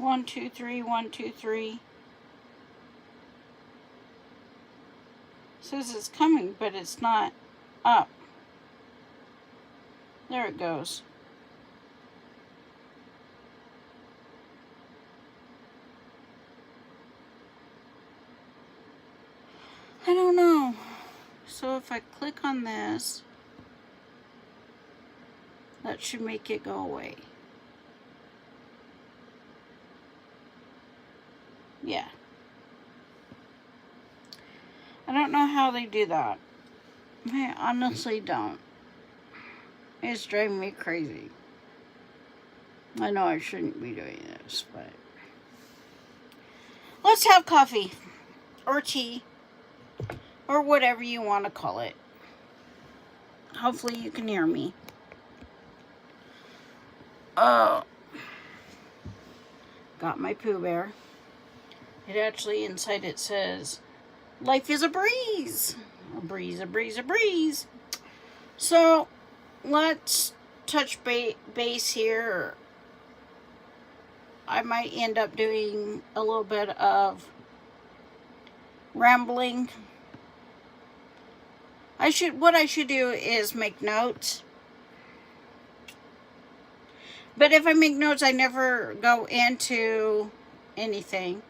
1, 2, 3, 1, 2, 3. It says it's coming, but it's not up. There it goes. I don't know. So if I click on this, that should make it go away. Yeah. I don't know how they do that. I honestly don't. It's driving me crazy. I know I shouldn't be doing this, but let's have coffee or tea or whatever you want to call it. Hopefully you can hear me. Oh, got my Pooh Bear. It actually inside it says, "Life is a breeze. A breeze, a breeze, a breeze." So let's touch base here. I might end up doing a little bit of rambling. What I should do is make notes. But if I make notes, I never go into anything.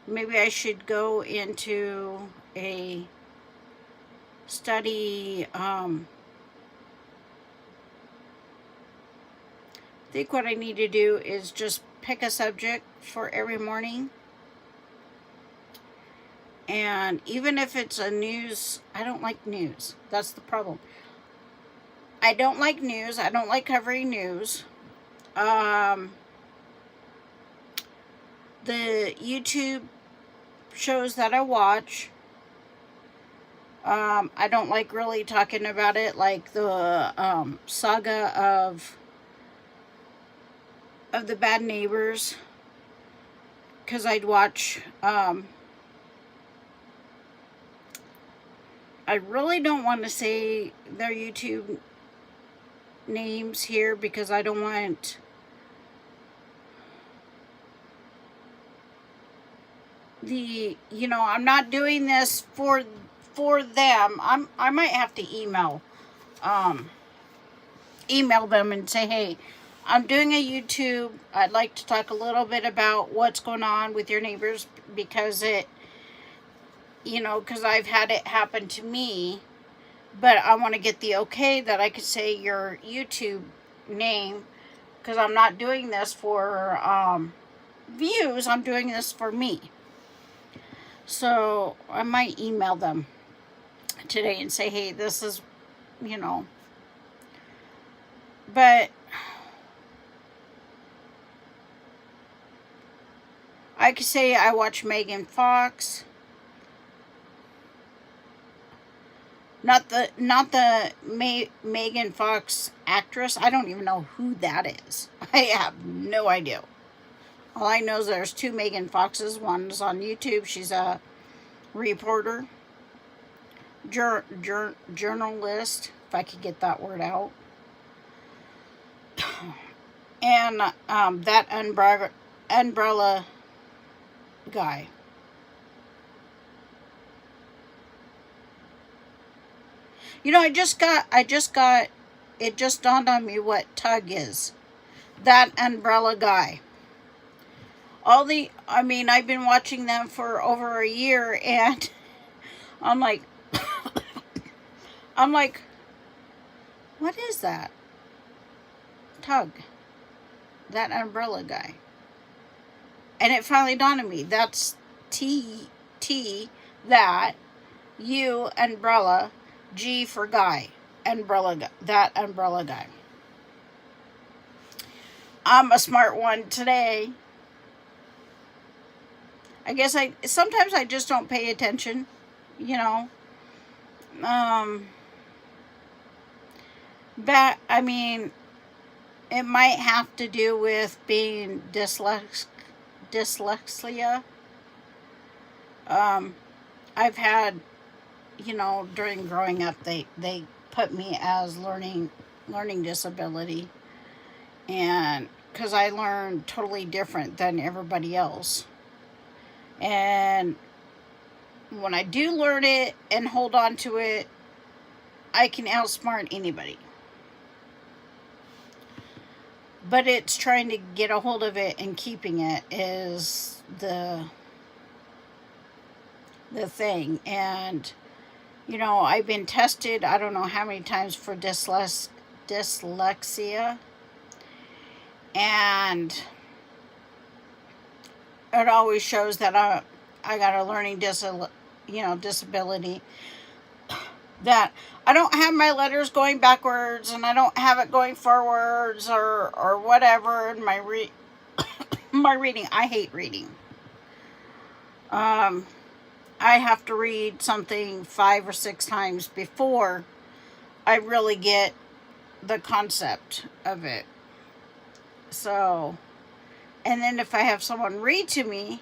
Maybe I should go into a study. I think what I need to do is just pick a subject for every morning. And even if it's a news, I don't like news. That's the problem. I don't like news. I don't like covering news. The YouTube shows that I watch, I don't like really talking about it, like the saga of the Bad Neighbors, because I'd watch, I really don't want to say their YouTube names here because I don't want I'm not doing this for them. I might have to email them and say, hey, I'm doing a YouTube. I'd like to talk a little bit about what's going on with your neighbors because because I've had it happen to me, but I want to get the okay that I could say your YouTube name because I'm not doing this for views. I'm doing this for me. So I might email them today and say, hey, this is, but I could say I watch Megan Fox. Not the Megan Fox actress. I don't even know who that is. I have no idea. All I know is there's 2 Megan Foxes. One's on YouTube. She's a reporter, journalist, if I could get that word out. And that umbrella guy. I just got, it just dawned on me what Tug is. That umbrella guy. I've been watching them for over a year, and I'm like, what is that? Tug. That umbrella guy. And it finally dawned on me. That's T, that, U, umbrella, G for guy. Umbrella guy. That umbrella guy. I'm a smart one today. I guess sometimes I just don't pay attention, But, it might have to do with being dyslexia. I've had, during growing up, they put me as learning disability. And because I learn totally different than everybody else. And when I do learn it and hold on to it, I can outsmart anybody. But it's trying to get a hold of it and keeping it is the thing. And you know, I've been tested I don't know how many times for dyslexia, and it always shows that I got a learning disability, that I don't have my letters going backwards and I don't have it going forwards or whatever in my my reading. I hate reading. I have to read something 5 or 6 times before I really get the concept of it. So, and then if I have someone read to me,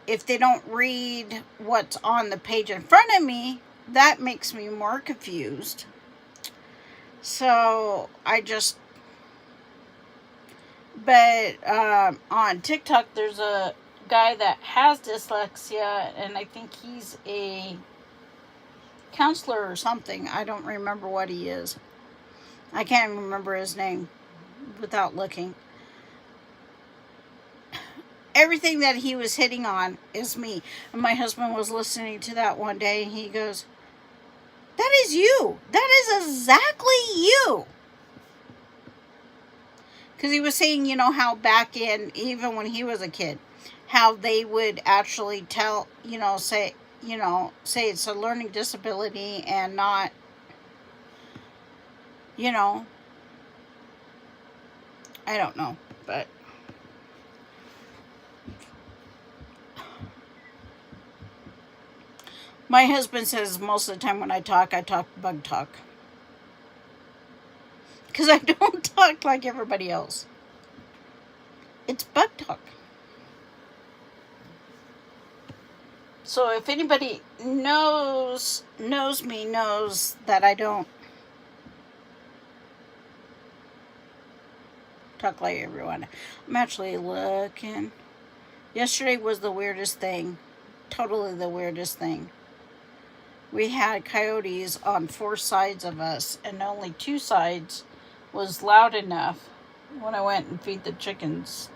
if they don't read what's on the page in front of me, that makes me more confused. So but on TikTok, there's a guy that has dyslexia, and I think he's a counselor or something. I don't remember what he is. I can't remember his name without looking. Everything that he was hitting on is me. And my husband was listening to that one day, and he goes, "That is you. That is exactly you." Because he was saying, you know, how back in, even when he was a kid, how they would actually tell, say it's a learning disability and not, I don't know, but my husband says most of the time when I talk bug talk. Because I don't talk like everybody else. It's bug talk. So if anybody knows me, knows that I don't talk like everyone. I'm actually looking. Yesterday was the weirdest thing. Totally the weirdest thing. We had coyotes on 4 sides of us, and only 2 sides was loud enough when I went and feed the chickens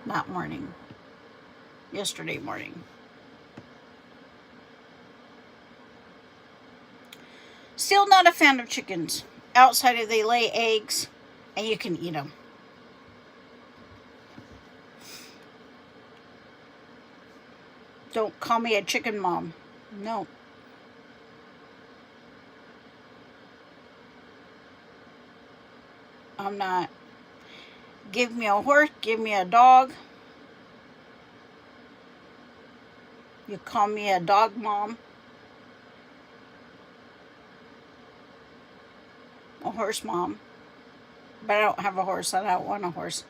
that morning. Yesterday morning. Still not a fan of chickens. Outside of they lay eggs and you can eat them. Don't call me a chicken mom. No. I'm not. Give me a horse, give me a dog. You call me a dog mom. A horse mom. But I don't have a horse. I don't want a horse.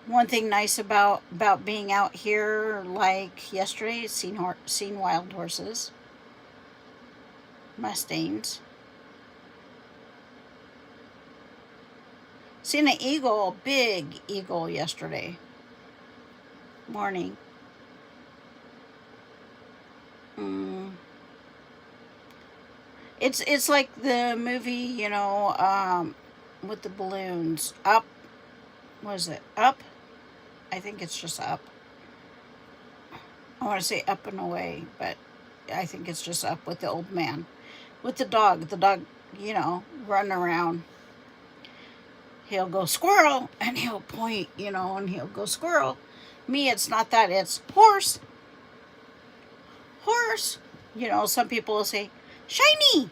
One thing nice about being out here, like yesterday, seen wild horses. Mustangs. Seen an eagle, big eagle yesterday morning. It's like the movie, with the balloons. Up. What is it? Up? I think it's just Up. I want to say Up and Away, but I think it's just Up with the old man. With the dog. The dog, running around. He'll go squirrel, and he'll point, and he'll go squirrel. Me, it's not that. It's horse. Horse. Some people will say, shiny.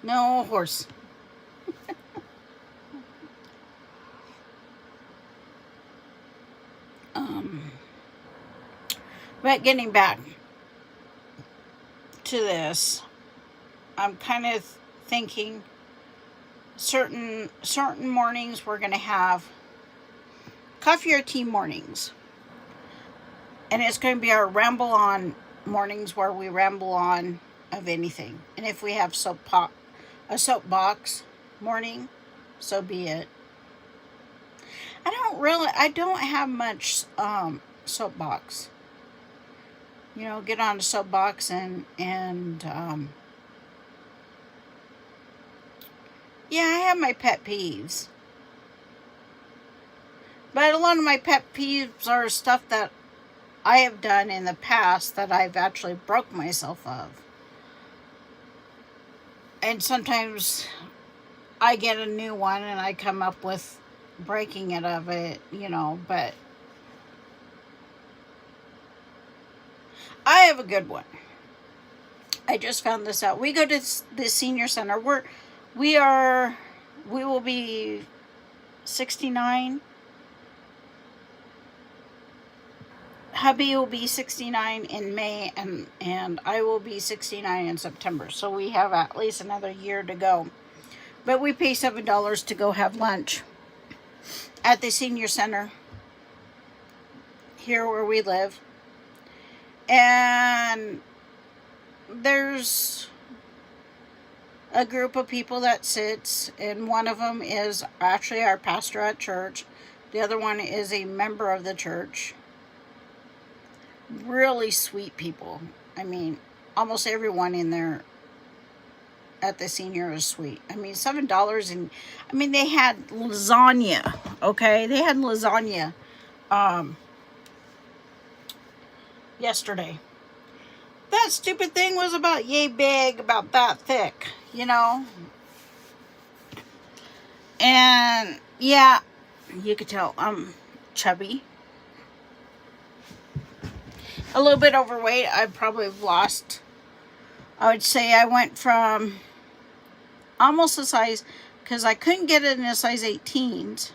No, horse. But getting back to this, I'm kind of thinking certain mornings we're going to have coffee or tea mornings. And it's going to be our ramble on mornings where we ramble on of anything. And if we have a soapbox morning, so be it. I don't have much soapbox. You know, get on a soapbox and yeah, I have my pet peeves. But a lot of my pet peeves are stuff that I have done in the past that I've actually broke myself of. And sometimes I get a new one and I come up with breaking it of it, you know, but I have a good one. I just found this out. We go to the senior center. We will be 69. Hubby will be 69 in May, and I will be 69 in September. So we have at least another year to go. But we pay $7 to go have lunch at the senior center here where we live. And there's a group of people that sits, and one of them is actually our pastor at church. The other one is a member of the church. Really sweet people. I mean, almost everyone in there at the senior is sweet. I mean, $7, and I mean, they had lasagna. Okay, they had lasagna yesterday. That stupid thing was about yay big, about that thick, you know. And yeah, you could tell I'm chubby. A little bit overweight. I probably have lost, I would say I went from almost a size, because I couldn't get it in a size 18s,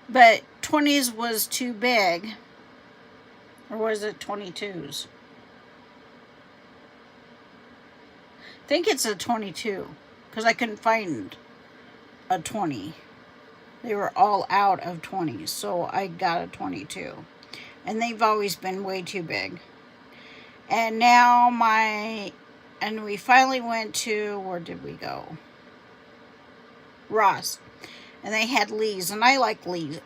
but 20s was too big. Or was it 22s? I think it's a 22, because I couldn't find a 20. They were all out of 20s, so I got a 22. And they've always been way too big. And now and we finally went to, where did we go? Ross. And they had Lee's, and I like Lee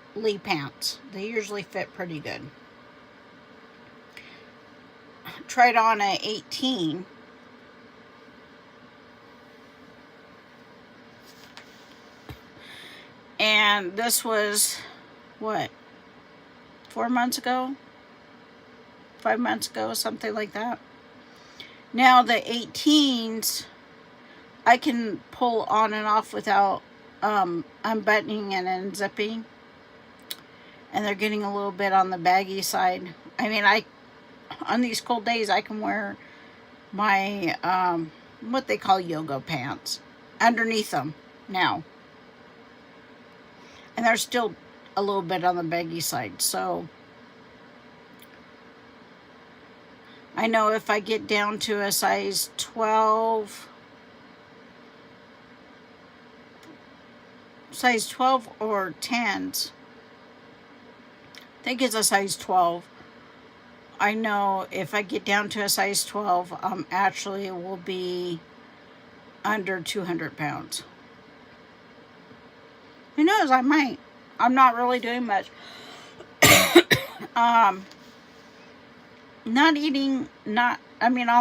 pants. They usually fit pretty good. Tried on a 18. And this was, what, 4 months ago? 5 months ago, something like that. Now the 18s, I can pull on and off without unbuttoning and unzipping. And they're getting a little bit on the baggy side. I mean, on these cold days, I can wear my, what they call yoga pants underneath them now. And they're still a little bit on the baggy side. So I know if I get down to a size 12, or 10s, I think it's a size 12. I know if I get down to a size 12, actually it will be under 200 pounds. Who knows? I might. I'm not really doing much. Not eating, all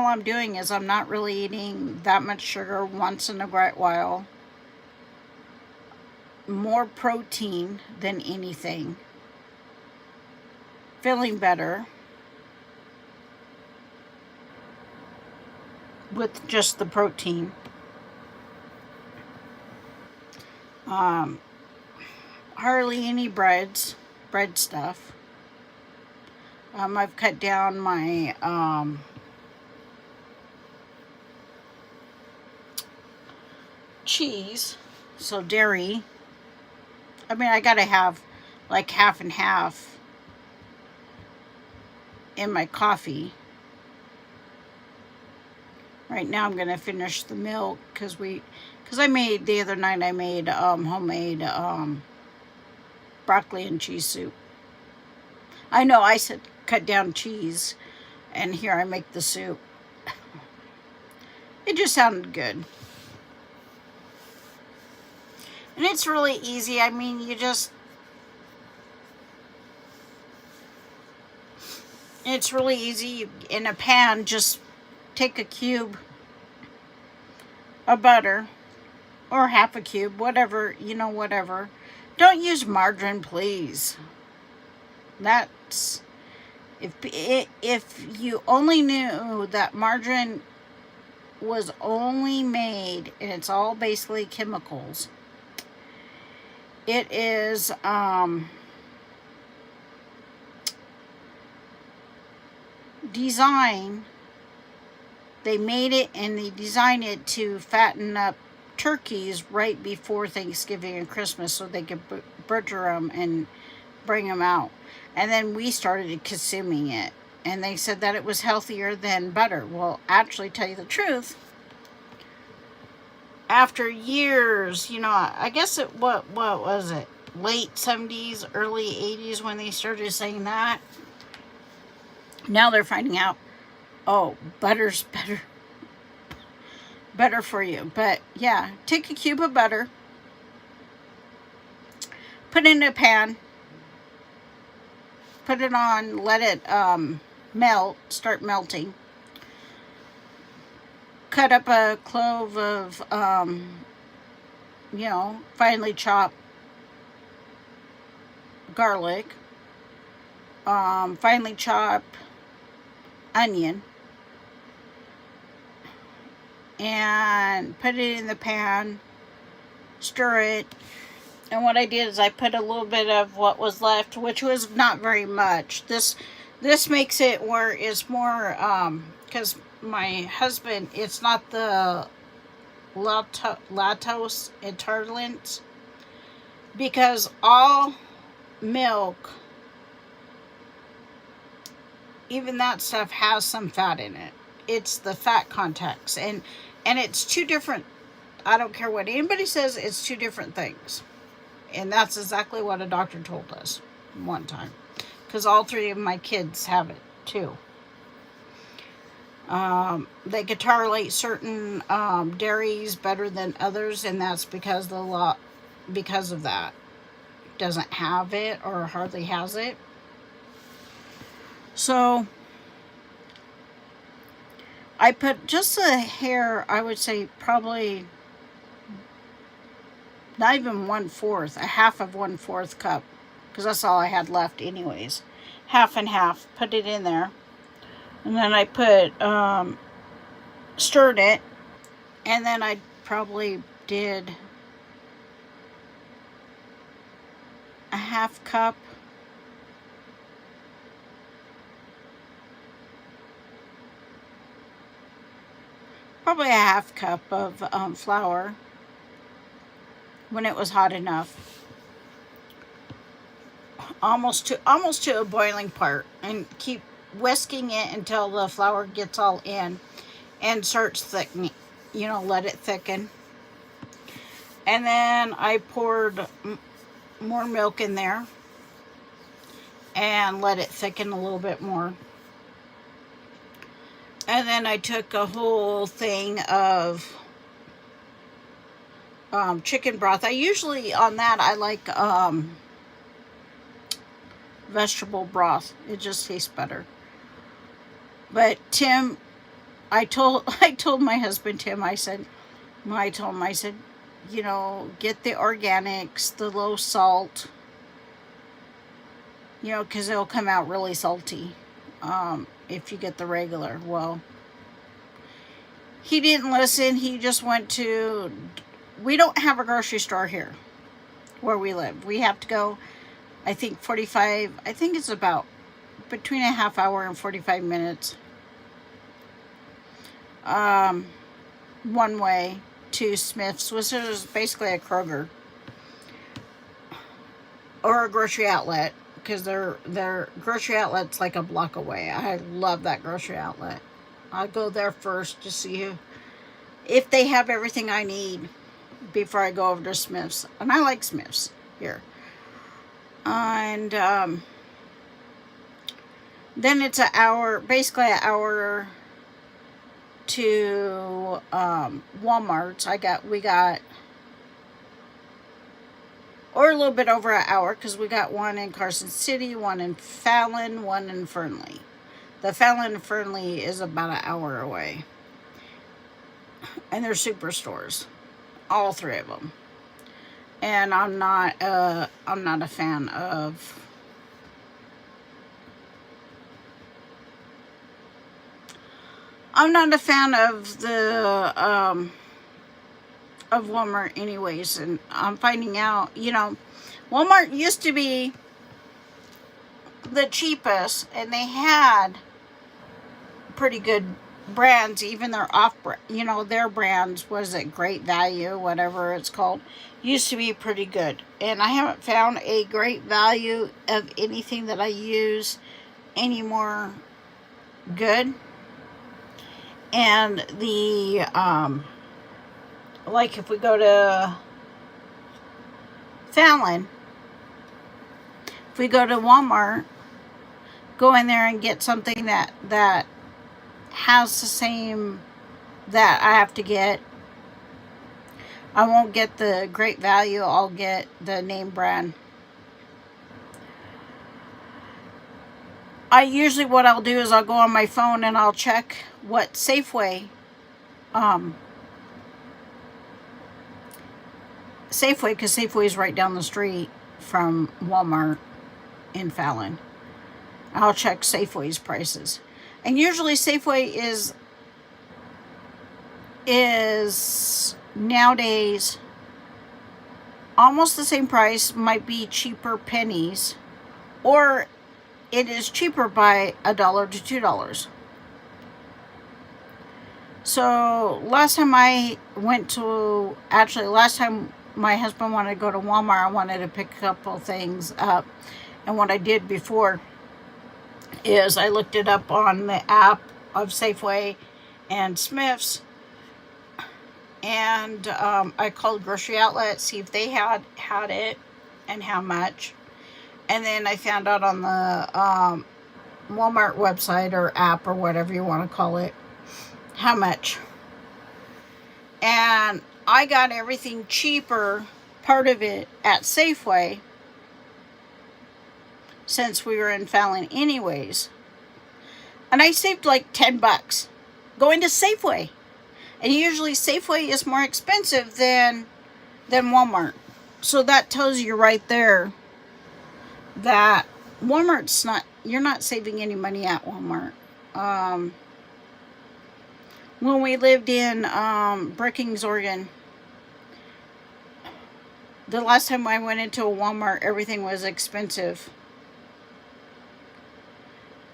I'm doing is I'm not really eating that much sugar once in a great while. More protein than anything. Feeling better with just the protein. Hardly any bread stuff. I've cut down my cheese, so dairy. I mean, I gotta have like half and half in my coffee. Right now I'm gonna finish the milk because I made the other night, I made homemade broccoli and cheese soup. I know I said cut down cheese, and here I make the soup. It just sounded good. And it's really easy. I mean, you just It's really easy. In a pan, just take a cube of butter or half a cube, whatever, whatever. Don't use margarine, please. That's if you only knew that margarine was only made, and it's all basically chemicals. It is designed. They made it and they designed it to fatten up turkeys right before Thanksgiving and Christmas so they could butcher them and bring them out. And then we started consuming it. And they said that it was healthier than butter. Well, actually, tell you the truth, after years, I guess what was it? Late 70s, early 80s when they started saying that. Now they're finding out, oh, butter's better for you. But yeah, take a cube of butter, put it in a pan, put it on, let it start melting. Cut up a clove of, finely chopped garlic, finely chopped onion, and put it in the pan, stir it. And what I did is I put a little bit of what was left, which was not very much. This makes it where it's more, because my husband, it's not the lactose intolerance, because all milk, even that stuff has some fat in it. It's the fat context, and it's two different. I don't care what anybody says, it's two different things. And that's exactly what a doctor told us one time, because all three of my kids have it too. They could tolerate certain dairies better than others, and that's because of that. Doesn't have it or hardly has it. So I put just a hair, I would say probably not even 1/4, a half of 1/4 cup, because that's all I had left anyways. Half and half, put it in there. And then I put, stirred it, and then I probably did a half cup of flour when it was hot enough, almost to a boiling part, and keep whisking it until the flour gets all in and starts thickening. Let it thicken. And then I poured more milk in there and let it thicken a little bit more. And then I took a whole thing of chicken broth. I usually, on that, I like vegetable broth. It just tastes better. But Tim, I told my husband Tim, I told him, get the organics, the low salt, because it'll come out really salty if you get the regular. Well, he didn't listen. He just went to, we don't have a grocery store here where we live. We have to go, I think it's about between a half hour and 45 minutes one way to Smith's, which is basically a Kroger or a grocery outlet, because their grocery outlet's like a block away. I love that grocery outlet. I go there first to see if they have everything I need before I go over to Smith's. And I like Smith's here. And then it's basically an hour to Walmart's. We got, or a little bit over an hour, because we got one in Carson City, one in Fallon, one in Fernley. The Fallon and Fernley is about an hour away. And they're superstores. All three of them. And I'm not a fan of the of Walmart anyways, and I'm finding out, Walmart used to be the cheapest, and they had pretty good brands, even their their brands, was it Great Value, whatever it's called, used to be pretty good. And I haven't found a Great Value of anything that I use anymore good. And the like if we go to Fallon, if we go to Walmart, go in there and get something that has the same that I have to get. I won't get the Great Value, I'll get the name brand. What I'll do is I'll go on my phone and I'll check what Safeway, because Safeway is right down the street from Walmart in Fallon. I'll check Safeway's prices. And usually Safeway is nowadays almost the same price, might be cheaper pennies, or it is cheaper by $1 to $2. So last time my husband wanted to go to Walmart, I wanted to pick a couple things up. And what I did before is I looked it up on the app of Safeway and Smith's. And I called Grocery Outlet, see if they had it and how much. And then I found out on the Walmart website or app or whatever you want to call it, how much. And I got everything cheaper, part of it at Safeway, since we were in Fallon anyways. And I saved like $10 going to Safeway. And usually Safeway is more expensive than Walmart. So that tells you right there that Walmart's you're not saving any money at Walmart. When we lived in Brookings, Oregon, the last time I went into a Walmart, everything was expensive.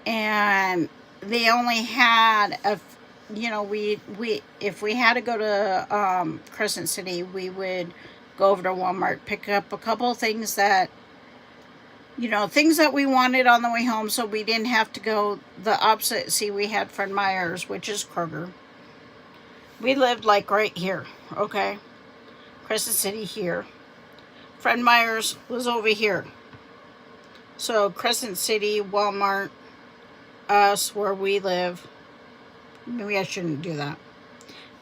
And they only had if we had to go to Crescent City, we would go over to Walmart, pick up a couple of things that we wanted on the way home, so we didn't have to go the opposite. See, we had Fred Meyer's, which is Kroger. We lived like right here, okay? Crescent City here. Fred Meyer's was over here. So Crescent City, Walmart, us, where we live. Maybe I shouldn't do that.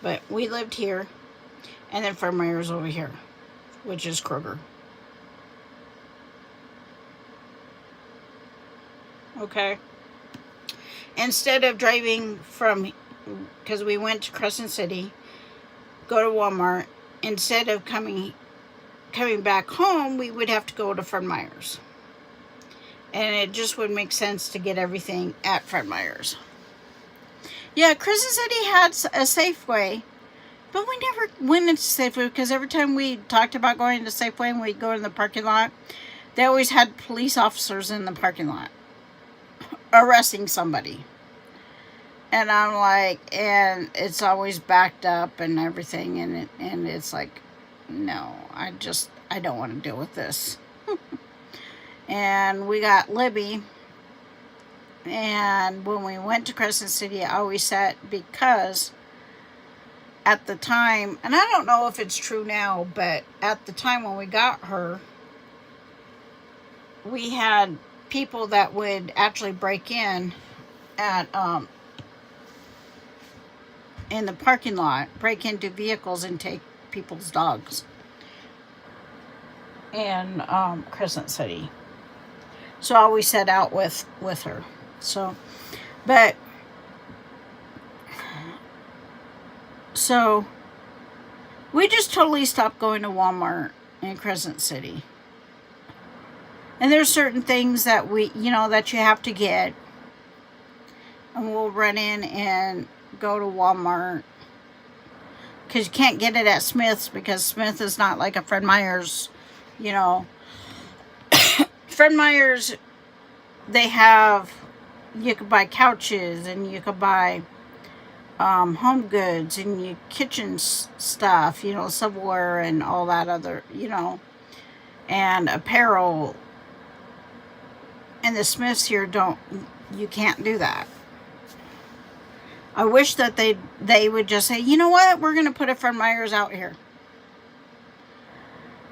But we lived here. And then Fred Meyer's over here, which is Kroger. Okay? Instead of driving because we went to Crescent City, go to Walmart, instead of coming back home, we would have to go to Fred Meyer's. And it just would make sense to get everything at Fred Meyer's. Yeah, Crescent City had a Safeway, but we never went into Safeway because every time we talked about going to Safeway and we'd go in the parking lot, they always had police officers in the parking lot arresting somebody. And I'm like, and it's always backed up and everything, and it's like, no, I don't want to deal with this. And we got Libby, and when we went to Crescent City, I always sat, because at the time, and I don't know if it's true now, but at the time when we got her, we had people that would actually break in at in the parking lot, break into vehicles and take people's dogs in Crescent City. So I always set out with her. So But, so, we just totally stopped going to Walmart in Crescent City. And there's certain things that that you have to get. And we'll run in and go to Walmart. Because you can't get it at Smith's, because Smith is not like a Fred Meyer's, Fred Meyer's, they have, you could buy couches, and you could buy home goods, and kitchen stuff, silverware and all that other, and apparel. And the Smiths here you can't do that. I wish that they would just say, you know what, we're going to put a Fred Meyer's out here.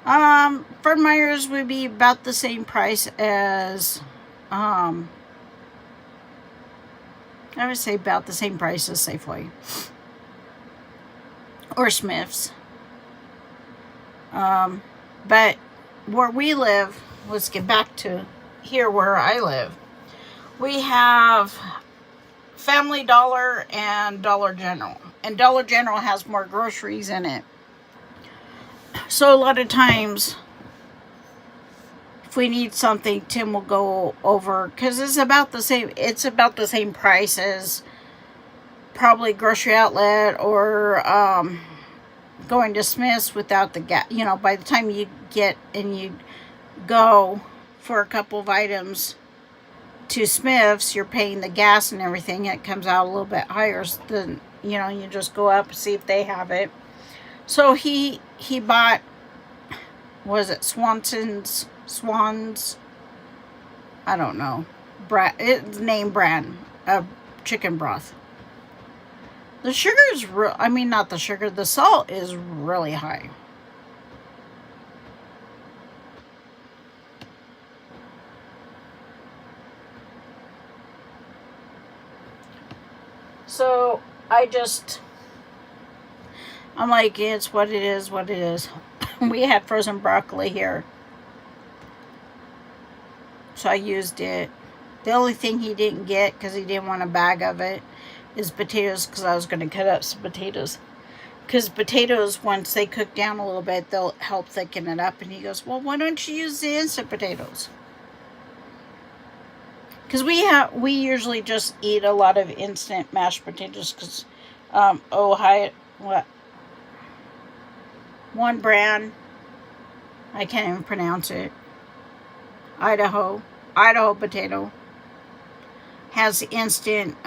Fred Meyer's would be about the same price as, I would say about the same price as Safeway. Or Smith's. But where we live, let's get back to here where I live. We have Family Dollar and Dollar General. And Dollar General has more groceries in it. So a lot of times, if we need something, Tim will go over, because it's about the same price as probably Grocery Outlet or going to Smith's without the gas. By the time you get and you go for a couple of items to Smith's, you're paying the gas and everything. It comes out a little bit higher than, you just go up and see if they have it. So he bought, was it Swans? I don't know. It's name brand of chicken broth. The sugar is not the sugar, the salt is really high. So I'm like, it's what it is. We had frozen broccoli here, so I used it. The only thing he didn't get, because he didn't want a bag of it, is potatoes, because I was going to cut up some potatoes. Because potatoes, once they cook down a little bit, they'll help thicken it up. And he goes, well, why don't you use the instant potatoes? Because we usually just eat a lot of instant mashed potatoes, because one brand, I can't even pronounce it, Idaho potato, has instant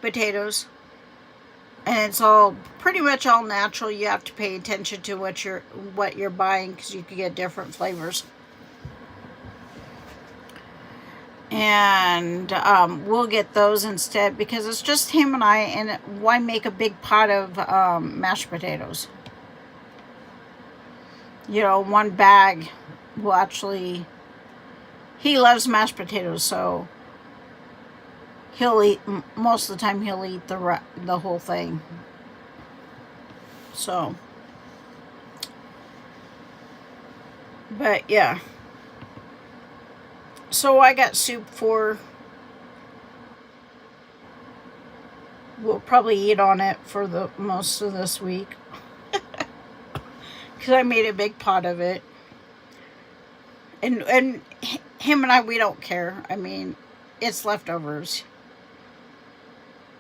potatoes, and it's all pretty much all natural. You have to pay attention to what you're buying, because you can get different flavors. And we'll get those instead, because it's just him and I, and why make a big pot of mashed potatoes? One bag will actually, he loves mashed potatoes, so he'll eat, most of the time he'll eat the whole thing. So, but yeah. So I got soup for, we'll probably eat on it for the most of this week. Because I made a big pot of it. And him and I, we don't care. I mean, it's leftovers.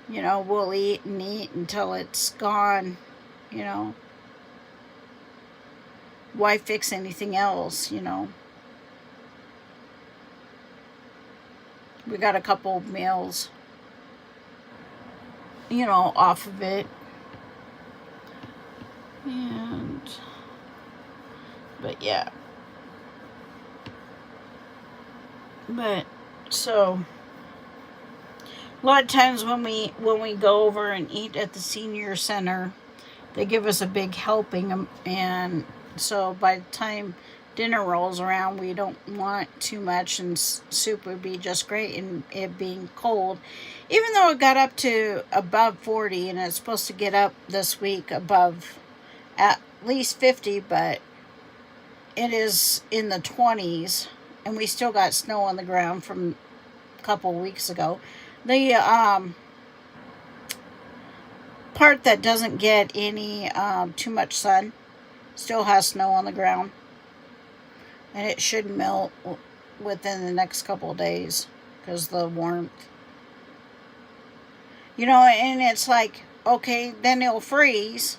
We'll eat and eat until it's gone. Why fix anything else, We got a couple meals, off of it. But yeah. But, so, a lot of times when we go over and eat at the senior center, they give us a big helping, and so by the time dinner rolls around, we don't want too much, and soup would be just great, and it being cold, even though it got up to above 40, and it's supposed to get up this week above at least 50, but it is in the 20s, and we still got snow on the ground from a couple weeks ago. The part that doesn't get any too much sun still has snow on the ground, and it should melt within the next couple of days because the warmth. You know, and it's like, okay, then it'll freeze,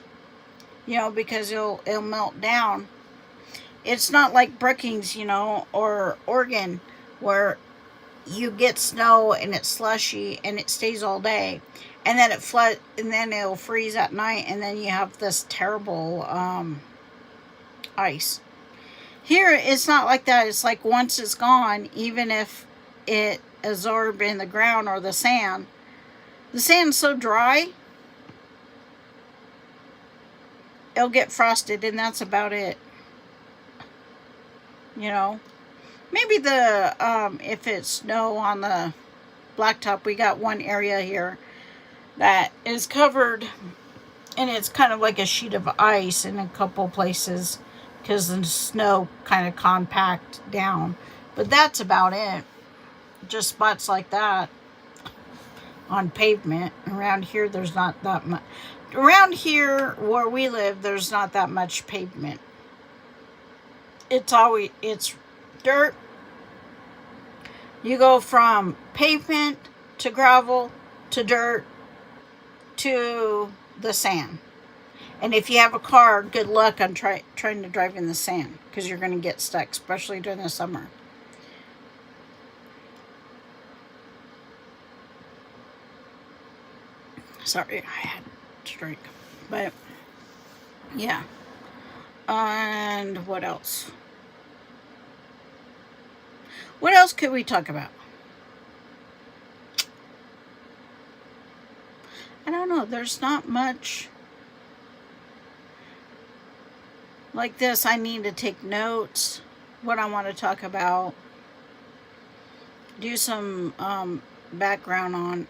you know, because it'll melt down. It's not like Brookings, you know, or Oregon, where you get snow and it's slushy and it stays all day, and then and then it'll freeze at night, and then you have this terrible ice. Here, it's not like that. It's like once it's gone, even if it absorbs in the ground or the sand's so dry, it'll get frosted, and that's about it. You know, maybe if it's snow on the blacktop, we got one area here that is covered, and it's kind of like a sheet of ice in a couple places because the snow kind of compact down. But that's about it. Just spots like that on pavement. Around here, there's not that much. Around here where we live, there's not that much pavement. It's dirt. You go from pavement to gravel to dirt to the sand. And if you have a car, good luck on trying to drive in the sand, because you're going to get stuck, especially during the summer. Sorry, I had to drink. But, yeah. And what else? What else could we talk about? I don't know. There's not much like this. I need to take notes. What I want to talk about. Do some background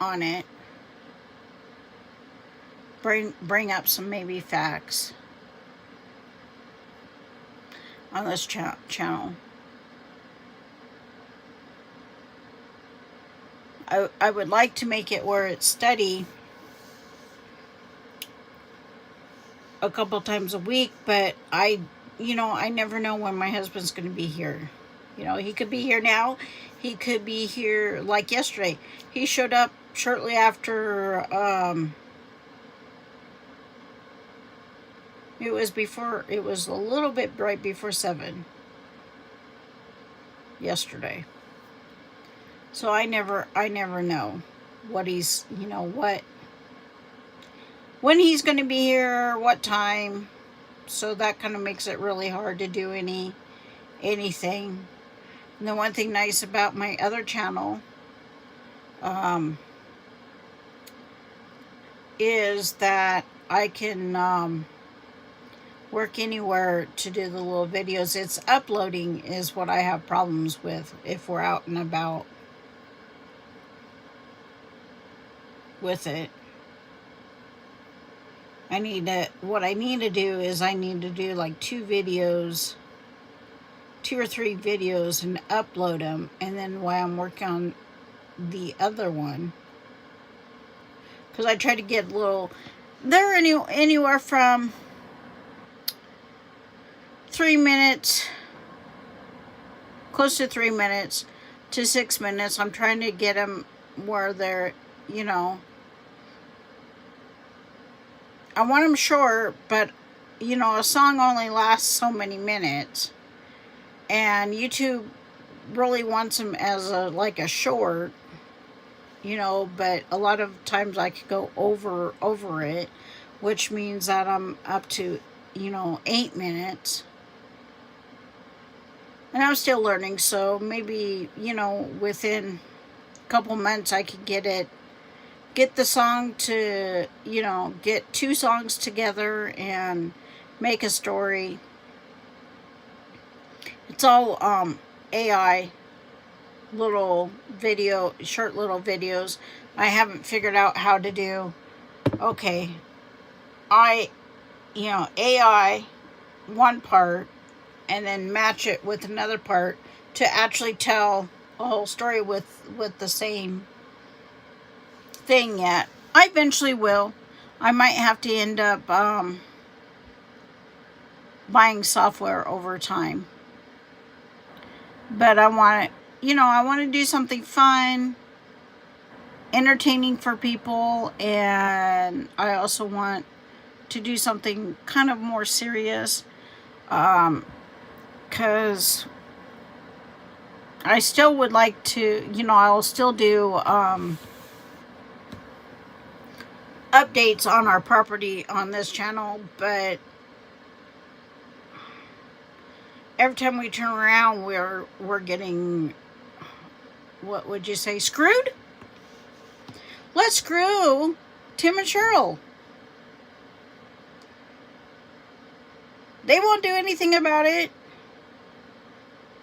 on it. Bring up some maybe facts on this channel. I would like to make it where it's steady a couple times a week, but I never know when my husband's going to be here. You know, he could be here now. He could be here like yesterday. He showed up shortly after, it was a little bit right before 7 yesterday. So I never know what he's, when he's going to be here, what time. So that kind of makes it really hard to do anything. And the one thing nice about my other channel is that I can work anywhere to do the little videos. It's uploading is what I have problems with if we're out and about with it. What I need to do is I need to do like 2 or 3 videos and upload them, and then while I'm working on the other one, because I try to get they're anywhere from 3 minutes, close to 3 minutes to 6 minutes. I'm trying to get them where they're, I want them short, but, a song only lasts so many minutes. And YouTube really wants them as a short, but a lot of times I could go over it, which means that I'm up to, 8 minutes. And I'm still learning, so maybe, within a couple months I could get the song to, get 2 songs together and make a story. It's all AI short little videos. I haven't figured out how to do, okay, AI one part and then match it with another part to actually tell whole story with the same thing yet. I eventually will. I might have to end up buying software over time. But I want to, I want to do something fun, entertaining for people, and I also want to do something kind of more serious, because I still would like to, I'll still do updates on our property on this channel, but every time we turn around, we're getting, what would you say, screwed? Let's screw Tim and Cheryl. They won't do anything about it.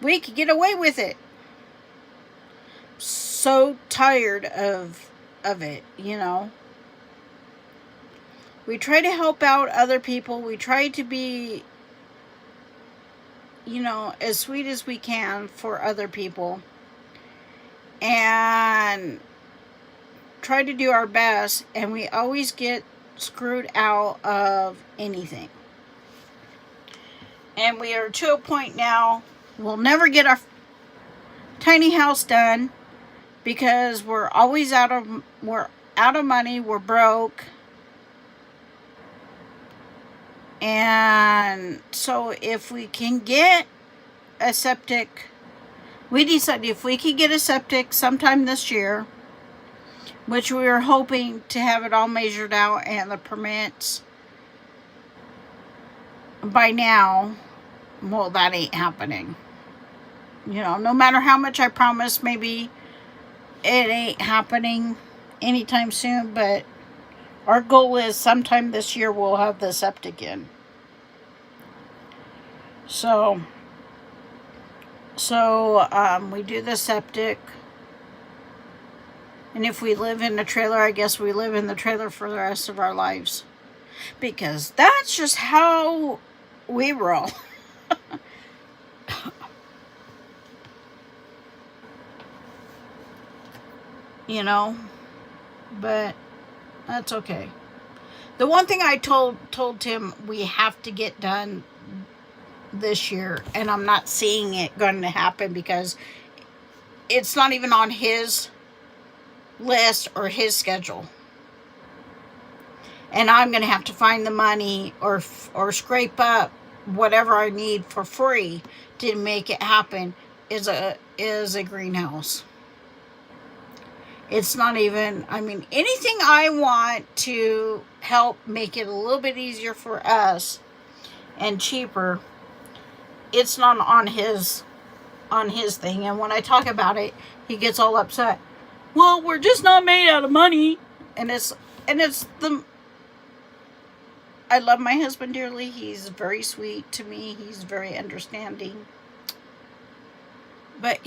We could get away with it. So tired of it, We try to help out other people. We try to be, as sweet as we can for other people. And try to do our best. And we always get screwed out of anything. And we are to a point now, we'll never get our tiny house done because we're always out of money, we're broke. And so if we can get a septic, we decided if we could get a septic sometime this year, which we were hoping to have it all measured out and the permits by now, well, that ain't happening. No matter how much I promise, maybe it ain't happening anytime soon, but our goal is sometime this year we'll have the septic in. So we do the septic. And if we live in the trailer, I guess we live in the trailer for the rest of our lives. Because that's just how we roll. But that's okay. The one thing I told Tim we have to get done this year, and I'm not seeing it going to happen because it's not even on his list or his schedule. And I'm going to have to find the money or scrape up whatever I need for free to make it happen is a greenhouse. It's not even, anything I want to help make it a little bit easier for us and cheaper, it's not on his thing. And when I talk about it, he gets all upset. Well, we're just not made out of money. And I love my husband dearly. He's very sweet to me. He's very understanding. But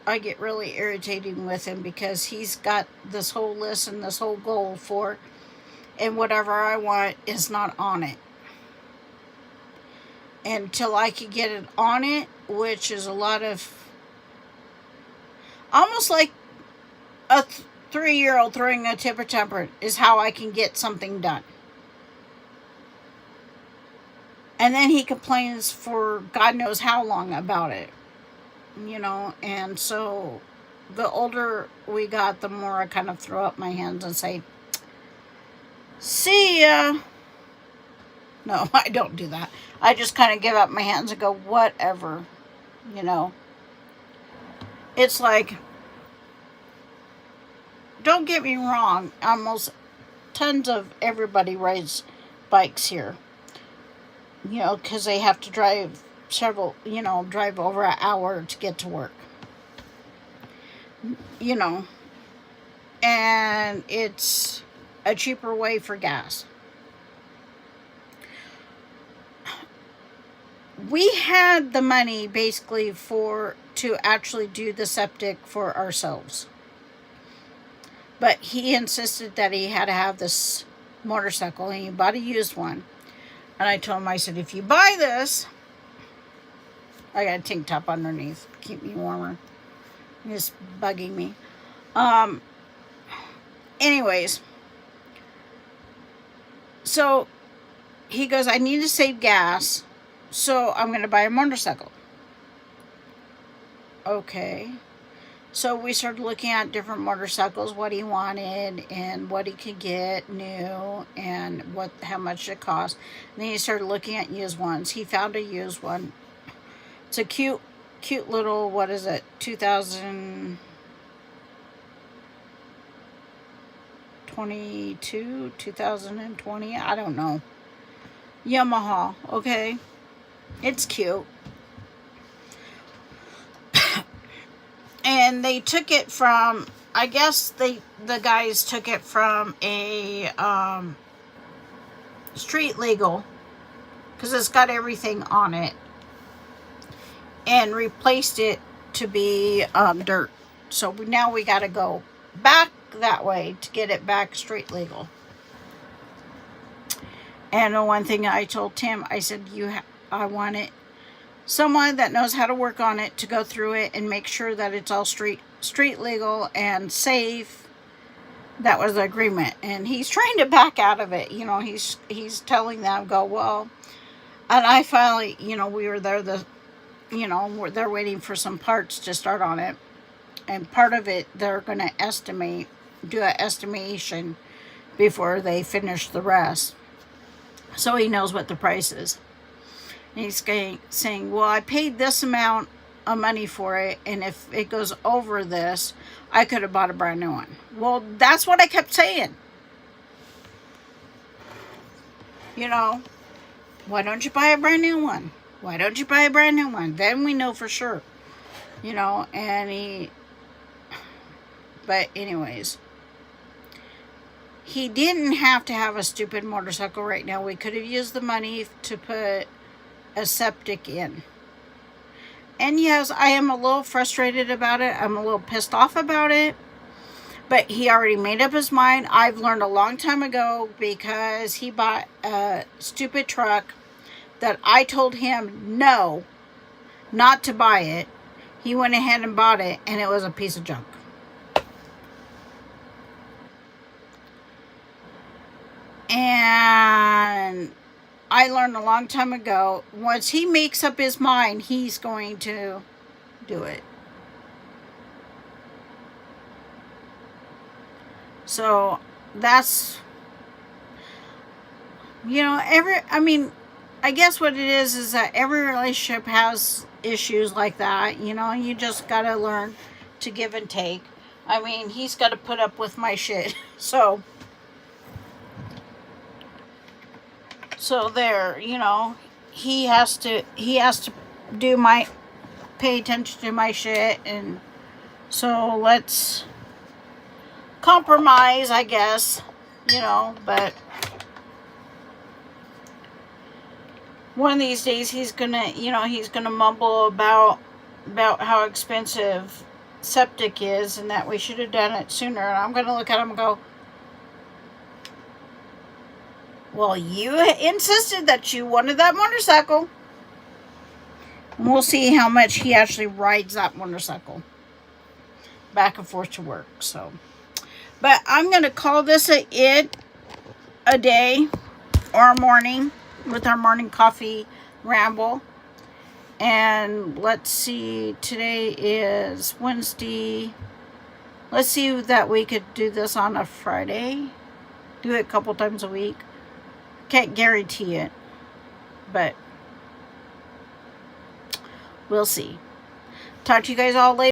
I get really irritating with him because he's got this whole list and this whole goal for, and whatever I want is not on it. Until I could get it on it, which is a lot of, almost like a 3-year-old throwing a temper, is how I can get something done. And then he complains for God knows how long about it. And so the older we got, the more I kind of throw up my hands and say, see ya. No, I don't do that. I just kind of give up my hands and go, whatever, It's like, don't get me wrong, almost tons of everybody rides bikes here. Because they have to drive drive over an hour to get to work. And it's a cheaper way for gas. We had the money basically to actually do the septic for ourselves. But he insisted that he had to have this motorcycle, and he bought a used one. And I told him, I said, if you buy this, I got a tank top underneath, keep me warmer. It's bugging me. Anyways, so he goes, I need to save gas, so I'm going to buy a motorcycle. Okay. So we started looking at different motorcycles, what he wanted and what he could get new and how much it cost. And then he started looking at used ones. He found a used one. It's a cute little, what is it, 2022, 2020, I don't know. Yamaha, okay? It's cute. And they took it from, I guess the guys took it from a street legal, because it's got everything on it, and replaced it to be dirt. So now we got to go back that way to get it back street legal. And the one thing I told Tim, I said, I want it, someone that knows how to work on it, to go through it and make sure that it's all street legal and safe. That was the agreement. And he's trying to back out of it. You know, he's telling them, go, well, and I finally, you know, we were there, they're waiting for some parts to start on it. And part of it, they're going to do an estimation before they finish the rest. So he knows what the price is. And he's saying, well, I paid this amount of money for it, and if it goes over this, I could have bought a brand new one. Well, that's what I kept saying. You know, why don't you buy a brand new one? Why don't you buy a brand new one? Then we know for sure. You know, but anyways, he didn't have to have a stupid motorcycle right now. We could have used the money to put a septic in. And yes, I am a little frustrated about it. I'm a little pissed off about it. But he already made up his mind. I've learned a long time ago, because he bought a stupid truck that I told him no, not to buy it. He went ahead and bought it, and it was a piece of junk. And I learned a long time ago, once he makes up his mind, he's going to do it. So that's, you know, I guess what it is that every relationship has issues like that, you know, and you just got to learn to give and take. I mean, he's got to put up with my shit. So there, you know, he has to pay attention to my shit, and so let's compromise, I guess, you know. But one of these days he's gonna mumble about how expensive septic is, and that we should have done it sooner. And I'm gonna look at him and go, well, you insisted that you wanted that motorcycle. And we'll see how much he actually rides that motorcycle back and forth to work. So, but I'm going to call this a day or a morning with our morning coffee ramble. And let's see, today is Wednesday. Let's see that we could do this on a Friday. Do it a couple times a week. Can't guarantee it, but we'll see. Talk to you guys all later.